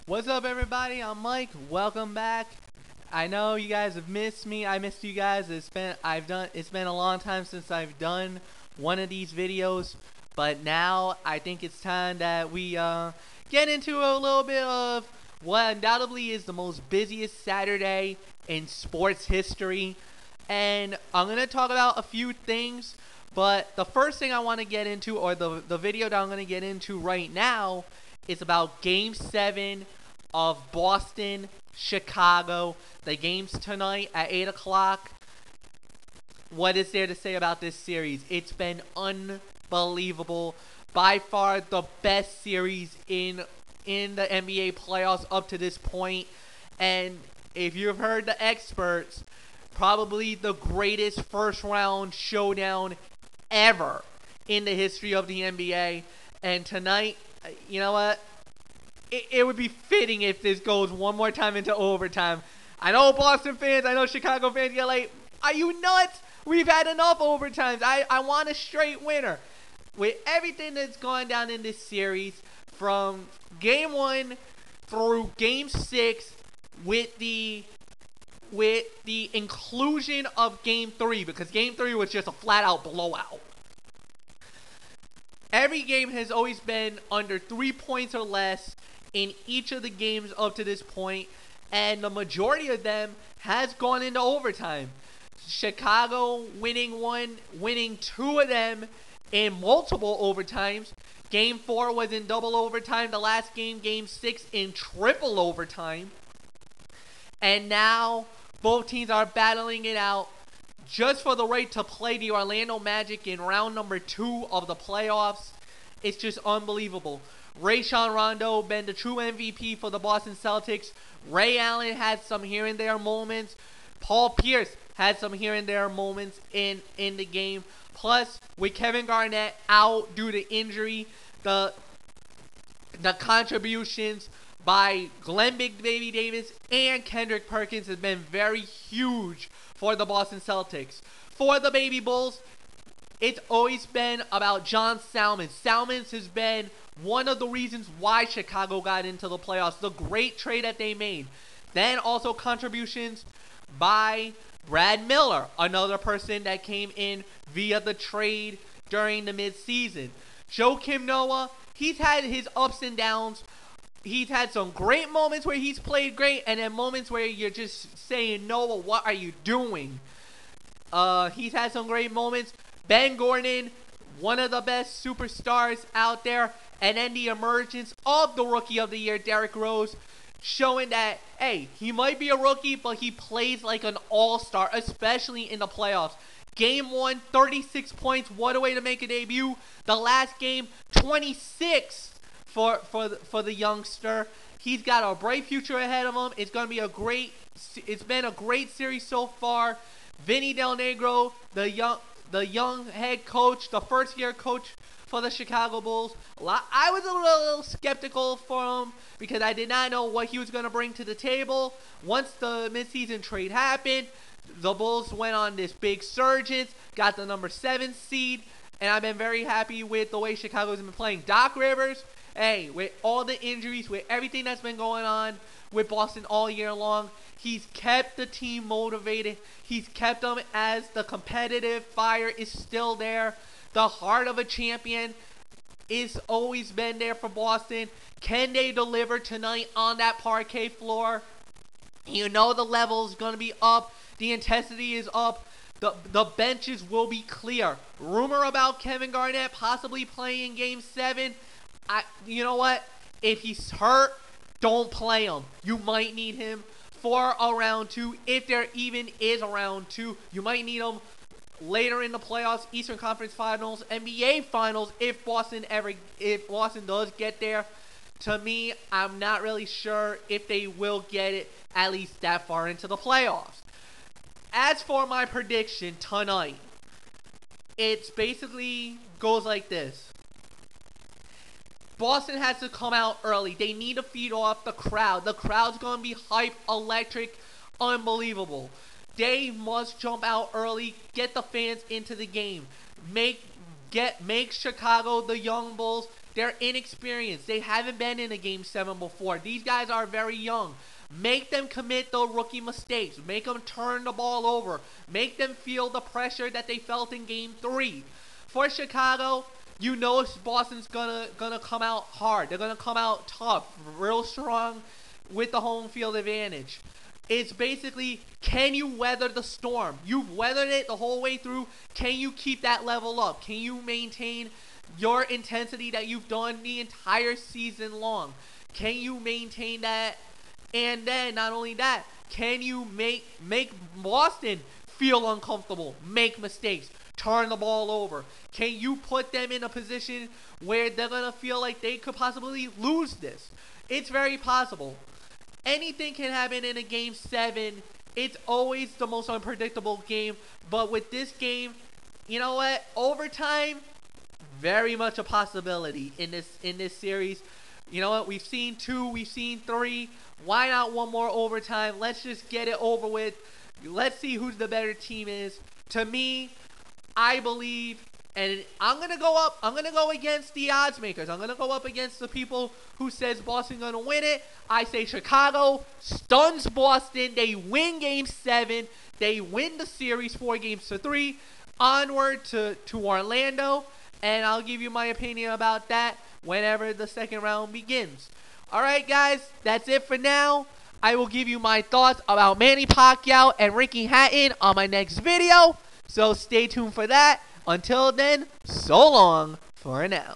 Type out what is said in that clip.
What's up, everybody? I'm Mike. Welcome back. I know you guys have missed me. I missed you guys. It's been a long time since I've done one of these videos, but now I think it's time that we get into a little bit of what undoubtedly is the most busiest Saturday in sports history. And I'm gonna talk about a few things, but the first thing I want to get into, or the video that I'm gonna get into right now, is about Game 7 of Boston, Chicago. The game's tonight at 8 o'clock. What is there to say about this series? It's been unbelievable. By far the best series in the NBA playoffs up to this point. And if you've heard the experts, probably the greatest first round showdown ever in the history of the NBA. And tonight, you know what? It would be fitting if this goes one more time into overtime. I know Boston fans, I know Chicago fans get like, are you nuts? We've had enough overtimes. I want a straight winner. With everything that's gone down in this series, from Game 1 through Game 6, with the inclusion of Game 3, because Game 3 was just a flat-out blowout. Every game has always been under 3 points or less in each of the games up to this point, and the majority of them has gone into overtime. Chicago winning one, winning two of them in multiple overtimes. Game 4 was in double overtime. The last game, Game 6, in triple overtime. And now both teams are battling it out just for the right to play the Orlando Magic in round number 2 of the playoffs. It's just unbelievable. Rajon Rondo been the true MVP for the Boston Celtics. Ray Allen had some here and there moments. Paul Pierce had some here and there moments in the game. Plus, with Kevin Garnett out due to injury, the contributions by Glenn Big Baby Davis and Kendrick Perkins has been very huge for the Boston Celtics. For the Baby Bulls, it's always been about John Salmons. Salmons has been one of the reasons why Chicago got into the playoffs. The great trade that they made. Then also contributions by Brad Miller, another person that came in via the trade during the midseason. Joakim Noah, he's had his ups and downs. He's had some great moments where he's played great, and then moments where you're just saying, Noah, what are you doing? He's had some great moments. Ben Gordon, one of the best superstars out there. And then the emergence of the Rookie of the Year, Derrick Rose, showing that, hey, he might be a rookie, but he plays like an all-star, especially in the playoffs. Game 1, 36 points. What a way to make a debut. The last game, 26 for the youngster. He's got a bright future ahead of him. It's been a great series so far. Vinny Del Negro, the young head coach, the first-year coach for the Chicago Bulls. I was a little skeptical for him because I did not know what he was going to bring to the table. Once the midseason trade happened, the Bulls went on this big surge, got the number 7 seed, and I've been very happy with the way Chicago's been playing. Doc Rivers, hey, with all the injuries, with everything that's been going on with Boston all year long, he's kept the team motivated. He's kept them as the competitive fire is still there. The heart of a champion is always been there for Boston. Can they deliver tonight on that parquet floor? You know the level is going to be up. The intensity is up. The benches will be clear. Rumor about Kevin Garnett possibly playing Game 7. You know what? If he's hurt, don't play him. You might need him for a round 2. If there even is a round 2, you might need him later in the playoffs, Eastern Conference Finals, NBA Finals, if Boston does get there. To me, I'm not really sure if they will get it at least that far into the playoffs. As for my prediction tonight, it basically goes like this. Boston has to come out early. They need to feed off the crowd. The crowd's going to be hype, electric, unbelievable. They must jump out early, get the fans into the game. Make Chicago, the young Bulls, They're inexperienced. They haven't been in a Game 7 before. These guys are very young. Make them commit the rookie mistakes. Make them turn the ball over. Make them feel the pressure that they felt in Game 3. For Chicago, you know Boston's gonna come out hard. They're gonna come out tough, real strong with the home field advantage. It's basically, can you weather the storm? You've weathered it the whole way through. Can you keep that level up? Can you maintain your intensity that you've done the entire season long? Can you maintain that? And then, not only that, can you make Boston feel uncomfortable, make mistakes, turn the ball over? Can you put them in a position where they're going to feel like they could possibly lose this? It's very possible. Anything can happen in a Game 7. It's always the most unpredictable game. But with this game, you know what? Overtime, very much a possibility in this series. You know what? We've seen 2, we've seen 3. Why not one more overtime? Let's just get it over with. Let's see who's the better team is. To me, I believe, and I'm gonna go against the odds makers. I'm gonna go up against the people who says Boston's gonna win it. I say Chicago stuns Boston. They win Game 7. They win the series 4-3. Onward to Orlando. And I'll give you my opinion about that whenever the second round begins. Alright guys, that's it for now. I will give you my thoughts about Manny Pacquiao and Ricky Hatton on my next video. So stay tuned for that. Until then, so long for now.